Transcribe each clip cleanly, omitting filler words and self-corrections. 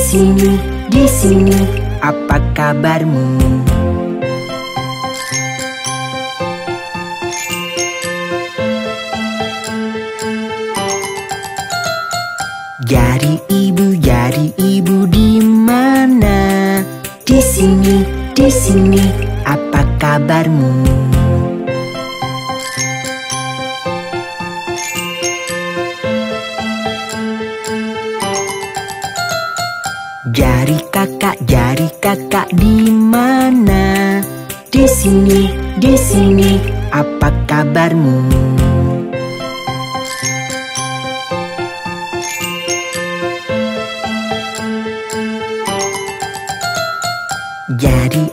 di sini, apa kabarmu? Jari ibu di mana? Di sini, apa kabarmu? Jari kakak di mana? Di sini, apa kabarmu? Jari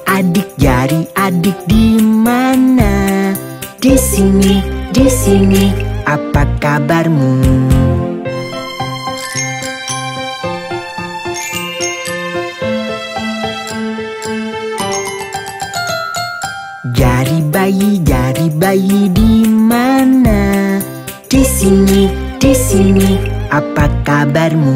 adik di mana? Di sini, apa kabarmu? Jari bayi di mana? Di sini, apa kabarmu?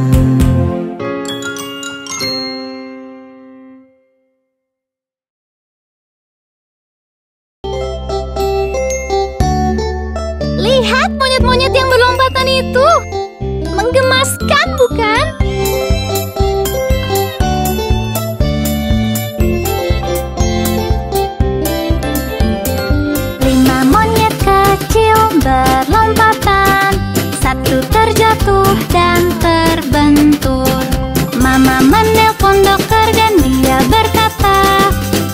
Lihat monyet-monyet yang berlompatan itu. Menggemaskan, bukan? Berlompatan, satu terjatuh dan terbentur. Mama menelpon dokter dan dia berkata,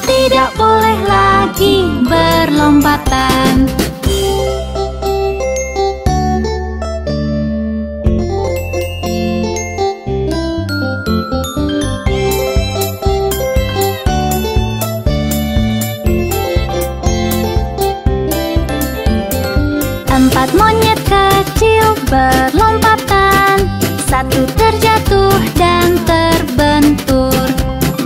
tidak boleh lagi berlompatan. Empat monyet kecil berlompatan, satu terjatuh dan terbentur.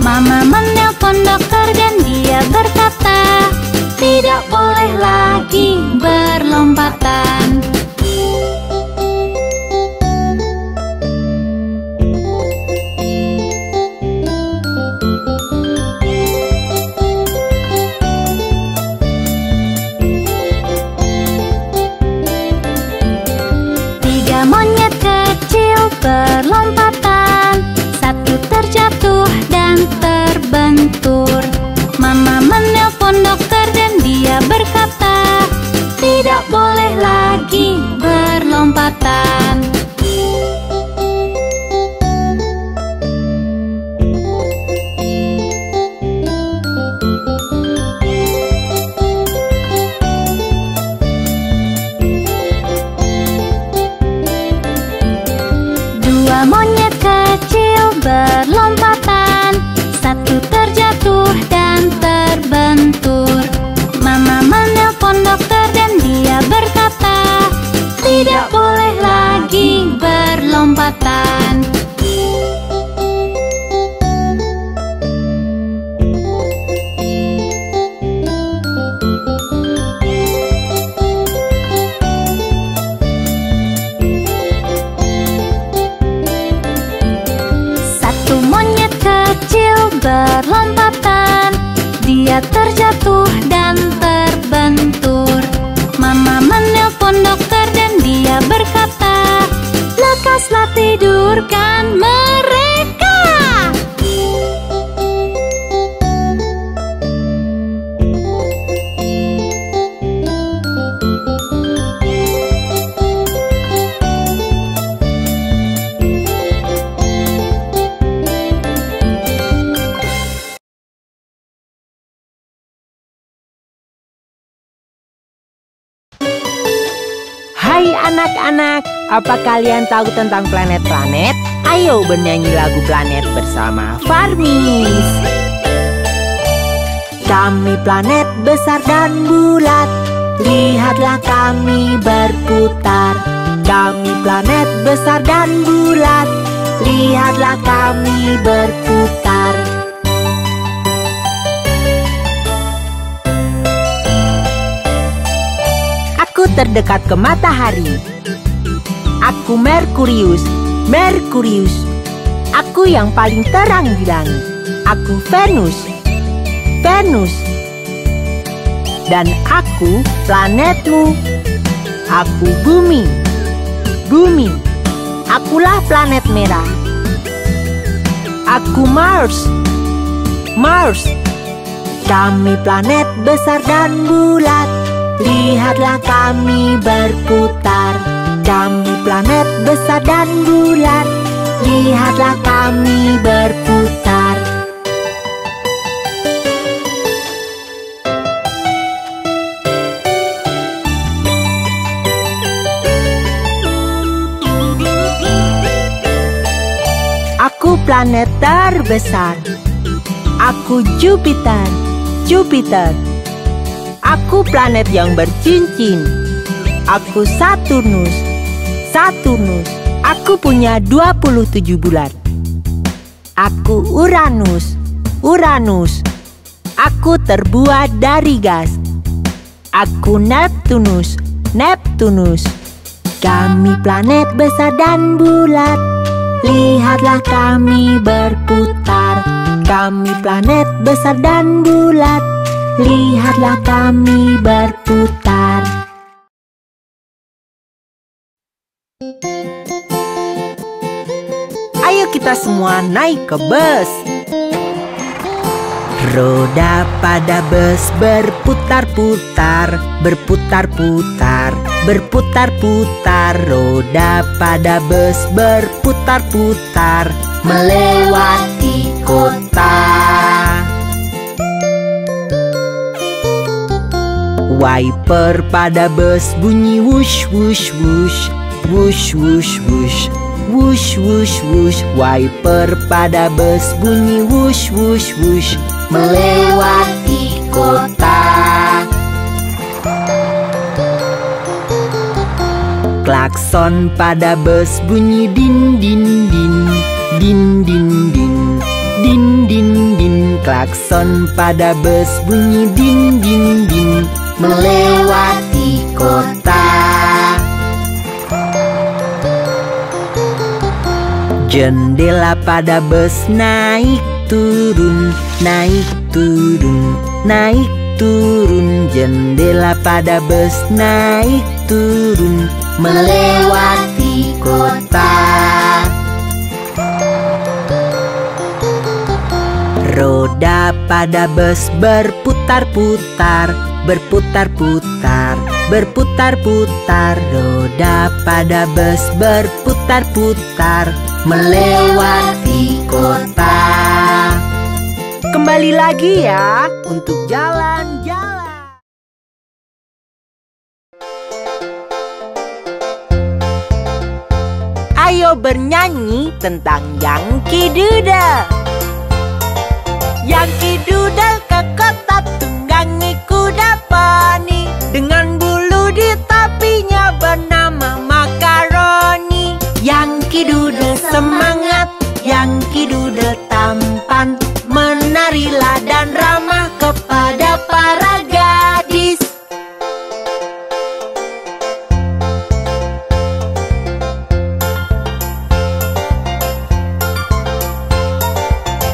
Mama menelpon dokter dan dia berkata, tidak boleh lagi berlompatan. Monyet kecil berlompatan, satu terjatuh dan terbentur. Mama menelpon dokter dan dia berkata, tidak boleh lagi berlompatan. Monyet kecil berlompatan, satu terjatuh dan terbentur. Mama menelpon dokter dan dia berkata, tidak boleh lagi berlompatan. Berlompatan, dia terjatuh dan terbentur. Mama menelpon dokter dan dia berkata, lekaslah tidurkan mereka. Hai anak-anak, apa kalian tahu tentang planet-planet? Ayo bernyanyi lagu planet bersama Farmis. Kami planet besar dan bulat, lihatlah kami berputar. Kami planet besar dan bulat, lihatlah kami berputar. Aku terdekat ke matahari. Aku Merkurius, Merkurius. Aku Aku yang paling terang di langit. Aku Venus. Venus. Dan aku planetmu. Aku Bumi. Bumi. Akulah planet merah. Aku Mars. Mars. Kami planet besar dan bulat. Lihatlah kami berputar. Kami planet besar dan bulat. Lihatlah kami berputar. Aku planet terbesar. Aku Jupiter. Jupiter. Aku planet yang bercincin. Aku Saturnus. Saturnus. Aku punya 27 bulan. Aku Uranus. Uranus. Aku terbuat dari gas. Aku Neptunus. Neptunus. Kami planet besar dan bulat. Lihatlah kami berputar. Kami planet besar dan bulat. Lihatlah kami berputar. Ayo kita semua naik ke bus. Roda pada bus berputar-putar, berputar-putar, berputar-putar. Roda pada bus berputar-putar, melewati kota. Wiper pada bus bunyi wush wush wush, wush wush wush, wush wush wush. Wiper pada bus bunyi wush wush wush, melewati kota. Klakson pada bus bunyi din din din, din din din, din din din. Klakson pada bus bunyi din din din, melewati kota. Jendela pada bus naik turun, naik turun, naik turun. Jendela pada bus naik turun, melewati kota. Roda pada bus berputar-putar, berputar-putar, berputar-putar. Roda pada bus berputar-putar, melewati kota. Kembali lagi ya untuk jalan-jalan. Ayo bernyanyi tentang Yankee Doodle. Yankee Doodle ke kota tunggangi kuda poni. Dengan bulu di topinya bernama makaroni. Yankee Doodle semangat, Yankee Doodle tampan. Menarilah dan ramah kepada para gadis.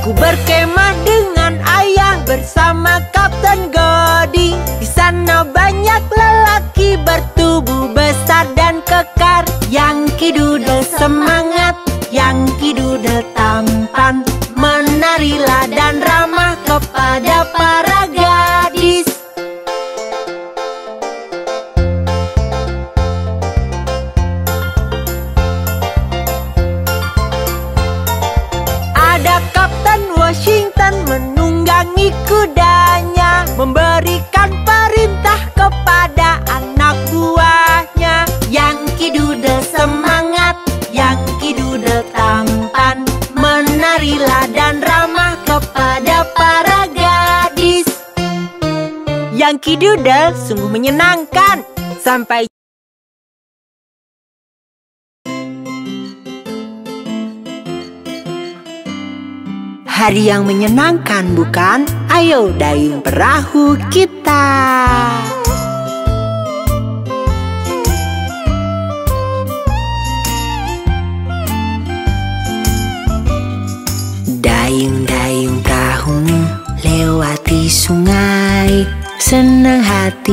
Ku berkemah dengan ayah bersama Kapten Godi. Di sana banyak lelaki bertubuh besar dan kekar. Yankee Doodle semangat, Yankee Doodle tampan. Menarilah dan ramah kepada para gadis. Ada Kapten Washington menunggangi kudanya, memberikan perintah kepada anak buahnya. Yankee Doodle semangat, Yankee Doodle tampan. Menarilah dan ramah kepada para gadis. Yankee Doodle sungguh menyenangkan. Sampai hari yang menyenangkan, bukan? Ayo dayung perahu kita.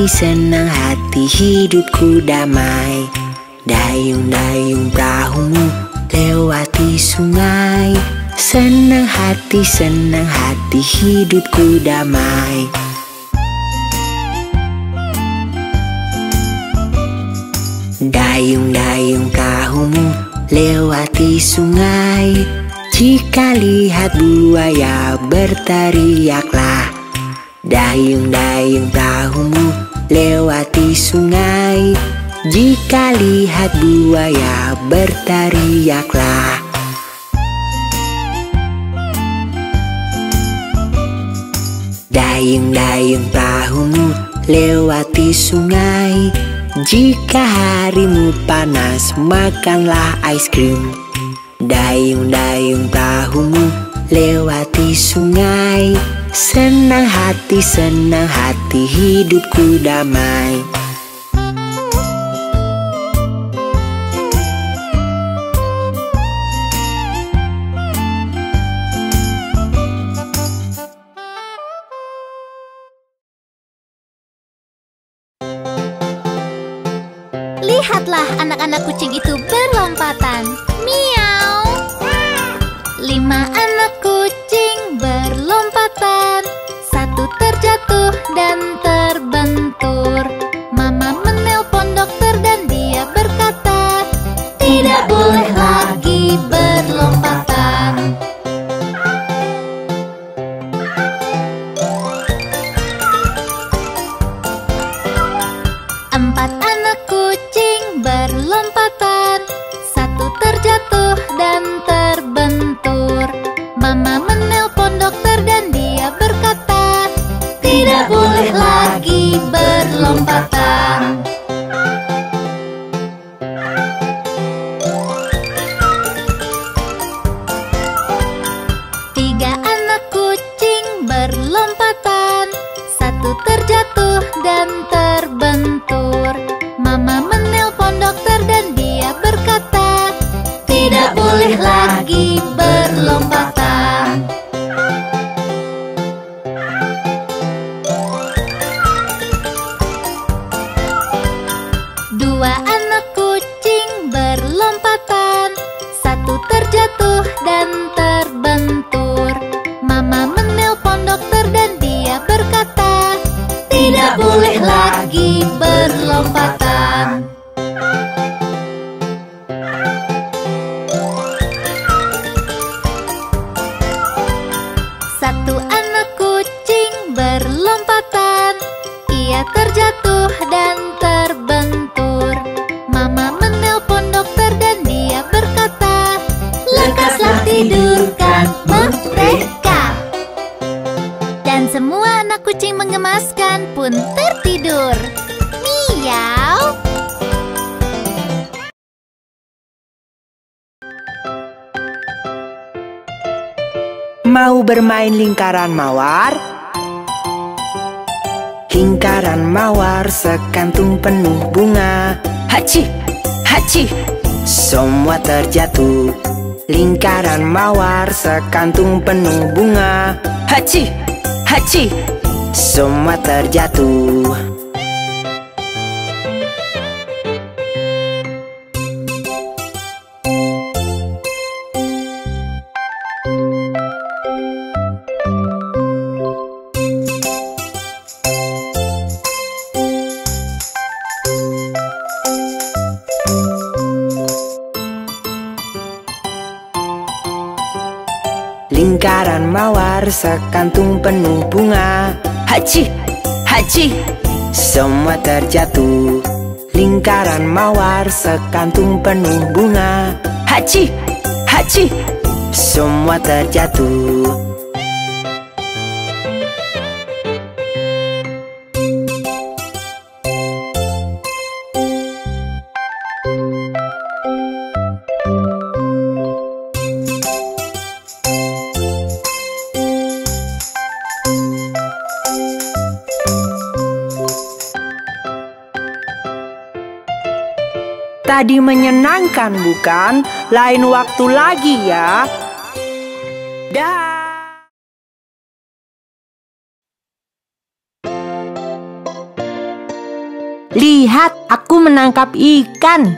senang hati, hidupku damai. Dayung-dayung perahumu lewati sungai. Senang hati, hidupku damai. Dayung-dayung perahumu lewati sungai. Jika lihat buaya berteriaklah. Dayung-dayung perahumu lewati sungai. Jika lihat buaya berteriaklah. Dayung-dayung perahumu lewati sungai. Jika harimu panas, makanlah es krim. Dayung-dayung perahumu lewati sungai. Senang hati, hidupku damai. Lihatlah anak-anak kucing itu berlompatan. Miau. 5 anak kucing berlompatan. 1 terjatuh dan terbentur. Mama menelpon dokter dan dia berkata, tidak boleh lagi berlompatan. 4 anak kucing berlompatan. 1 terjatuh dan terbentur. Mama menelpon dokter dan dia berkata, tidak boleh lagi berlompatan. 3 anak kucing berlompatan. 1 terjatuh dan terbentur. Mama menelpon dokter dan dia berkata, tidak boleh lagi berlompatan. 2 anak kucing berlompatan. 1 terjatuh dan terbentur. Mama menelpon dokter dan dia berkata, tidak boleh lagi berlompatan. 1 anak kucing berlompatan. Ia terjatuh dan terbentur. Mama menelpon dokter dan dia berkata, lekaslah tidurkan mereka. Dan semua anak kucing menggemaskan pun tertidur. Miau. Mau bermain lingkaran mawar? Lingkaran mawar sekantung penuh bunga. Hachi, hachi, semua terjatuh. Lingkaran mawar sekantung penuh bunga. Hachi, hachi, semua terjatuh. Lingkaran mawar sekantung penuh bunga. Hachi, hachi, semua terjatuh. Lingkaran mawar sekantung penuh bunga. Hachi, hachi, semua terjatuh. Tadi menyenangkan bukan? Lain waktu lagi ya. Dah. Lihat, aku menangkap ikan.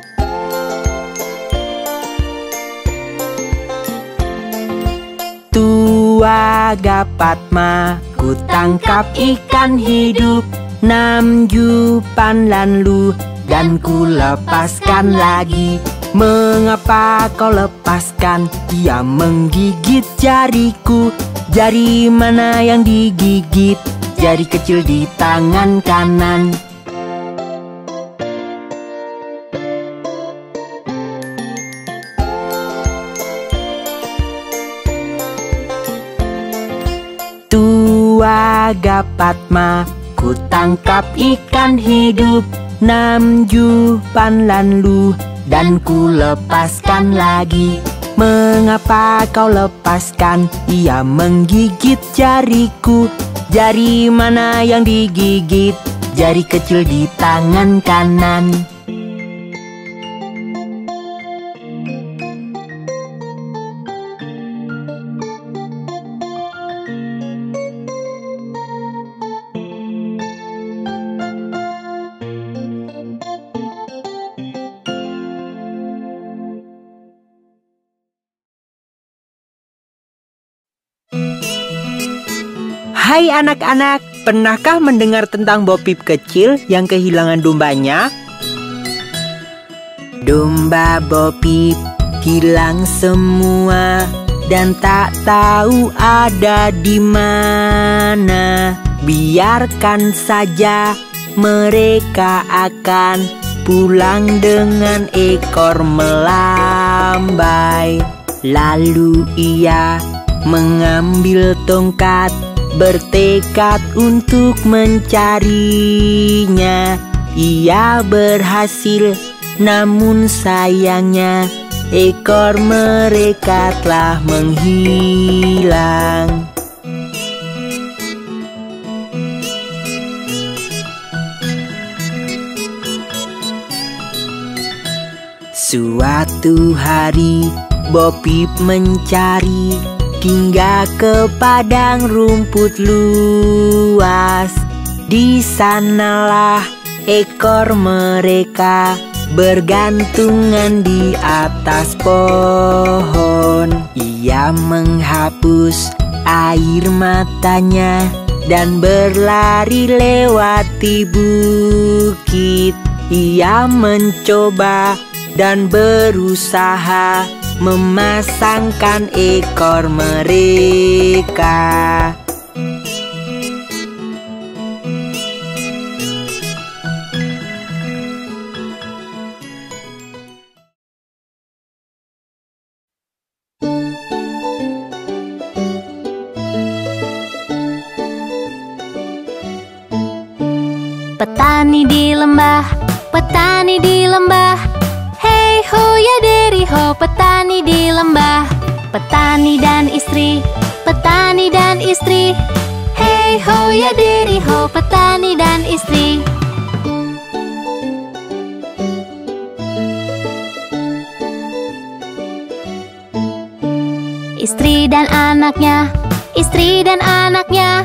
Tuaga Padma, ku tangkap ikan hidup. 6 jupan lalu dan ku lepaskan lagi. Mengapa kau lepaskan? Ia menggigit jariku. Jari mana yang digigit? Jari kecil di tangan kanan. Tuaga Padma, ku tangkap ikan hidup. 6 jupan lalu dan ku lepaskan lagi. Mengapa kau lepaskan? Ia menggigit jariku. Jari mana yang digigit? Jari kecil di tangan kanan. Hai anak-anak, pernahkah mendengar tentang Bo Peep kecil yang kehilangan dombanya? Domba Bo Peep hilang semua dan tak tahu ada di mana. Biarkan saja, mereka akan pulang dengan ekor melambai. Lalu ia mengambil tongkat, bertekad untuk mencarinya. Ia berhasil, namun sayangnya ekor mereka telah menghilang. Suatu hari Bo Peep mencari hingga ke padang rumput luas. Di sanalah ekor mereka bergantungan di atas pohon. Ia menghapus air matanya dan berlari lewati bukit. Ia mencoba dan berusaha memasangkan ekor mereka. Petani di lembah, petani di lembah. Hey ho ya deri ho, petani di lembah. Petani dan istri, petani dan istri. Hey ho ya deri ho, petani dan istri. Istri dan anaknya, istri dan anaknya.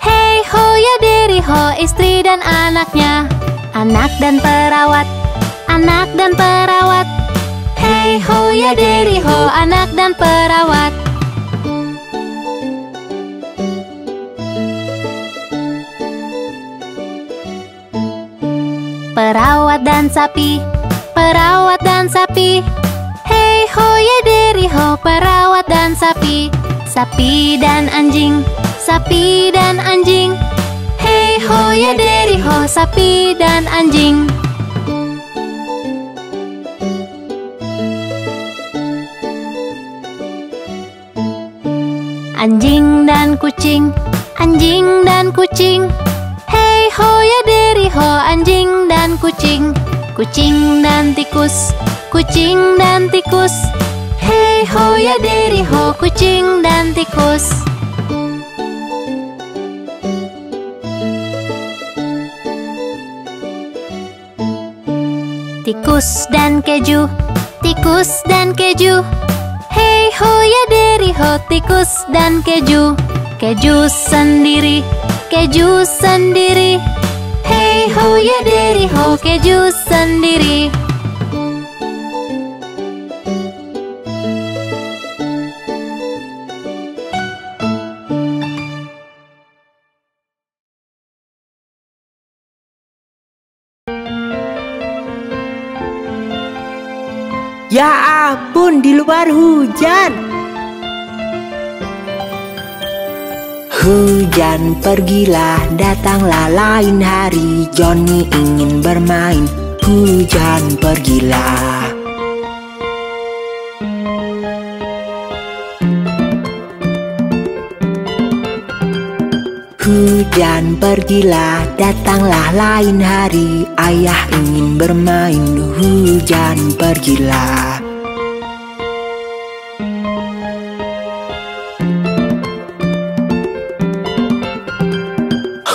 Hey ho ya deri ho, istri dan anaknya. Anak dan perawat, anak dan perawat. Hey ho ya deri ho, anak dan perawat. Perawat dan sapi, perawat dan sapi. Hey ho ya deri ho, perawat dan sapi. Sapi dan anjing, sapi dan anjing. Hey ho ya deri ho, sapi dan anjing. Anjing dan kucing, anjing dan kucing. Hey ho ya deri ho, anjing dan kucing. Kucing dan tikus, kucing dan tikus. Hey ho ya deri ho, kucing dan tikus. Tikus dan keju, tikus dan keju. Hey ho ya deri ho, tikus dan keju. Keju sendiri, keju sendiri. Hey ho ya deri ho, keju sendiri. Ya ampun, di luar hujan. Hujan pergilah, datanglah lain hari. Johnny ingin bermain, hujan pergilah. Hujan pergilah, datanglah lain hari. Ayah ingin bermain, hujan pergilah.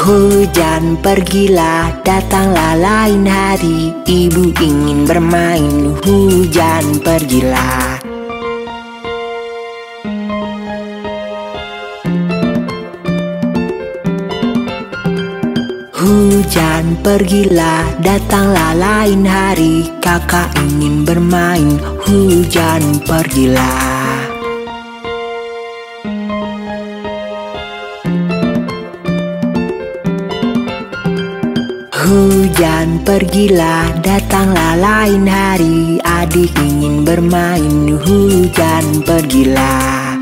Hujan pergilah, datanglah lain hari. Ibu ingin bermain, hujan pergilah. Hujan pergilah, datanglah lain hari. Kakak ingin bermain, hujan pergilah. Hujan pergilah, datanglah lain hari. Adik ingin bermain, hujan pergilah.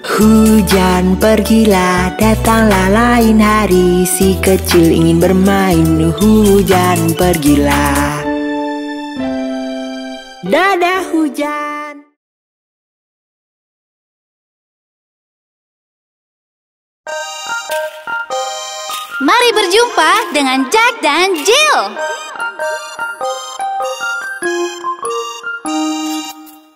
Hujan pergilah, datanglah lain hari. Si kecil ingin bermain, hujan pergilah. Dadah hujan. Mari berjumpa dengan Jack dan Jill.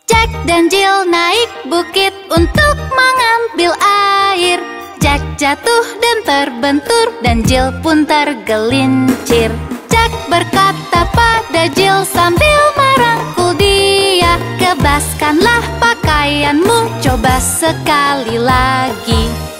Jack dan Jill naik bukit untuk mengambil air. Jack jatuh dan terbentur dan Jill pun tergelincir. Jack berkata pada Jill sambil merangkul dia, "Kebaskanlah pakaianmu, coba sekali lagi."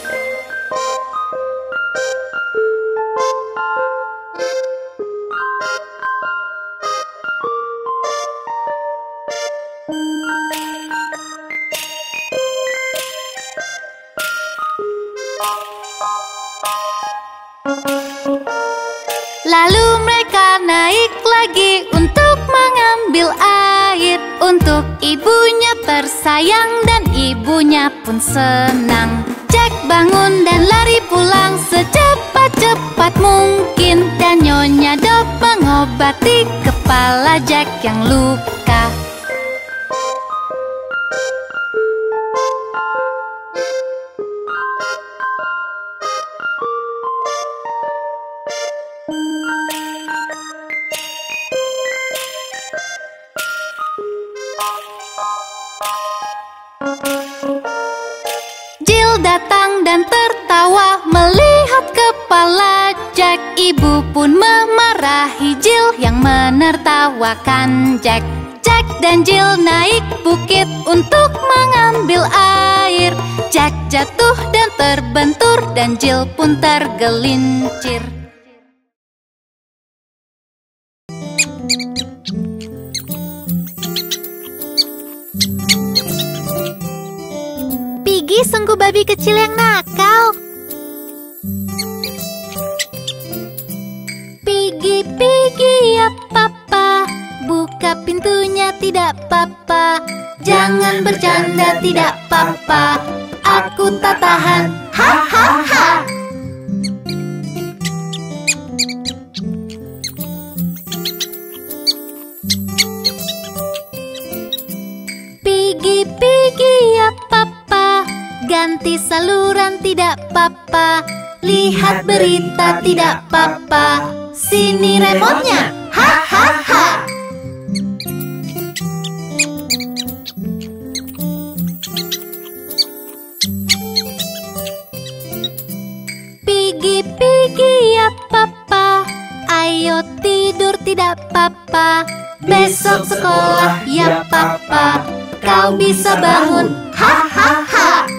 Lalu mereka naik lagi untuk mengambil air untuk ibunya tersayang, dan ibunya pun senang. Jack bangun dan lari pulang secepat-cepat mungkin, dan Nyonya Dot mengobati kepala Jack yang luka. Jill datang dan tertawa melihat kepala Jack. Ibu pun memarahi Jill yang menertawakan Jack. Jack dan Jill naik bukit untuk mengambil air. Jack jatuh dan terbentur dan Jill pun tergelincir. Piggy sungguh babi kecil yang nakal. Piggy, Piggy ya papa, buka pintunya tidak papa. Jangan bercanda tidak papa, aku tak tahan, ha ha ha. Piggy, Piggy ya papa, ganti saluran tidak papa. Lihat berita tidak papa, sini remote-nya, ha ha ha. Piggy, Piggy ya papa, ayo tidur tidak papa. Besok sekolah ya papa, kau bisa bangun. Ha ha ha.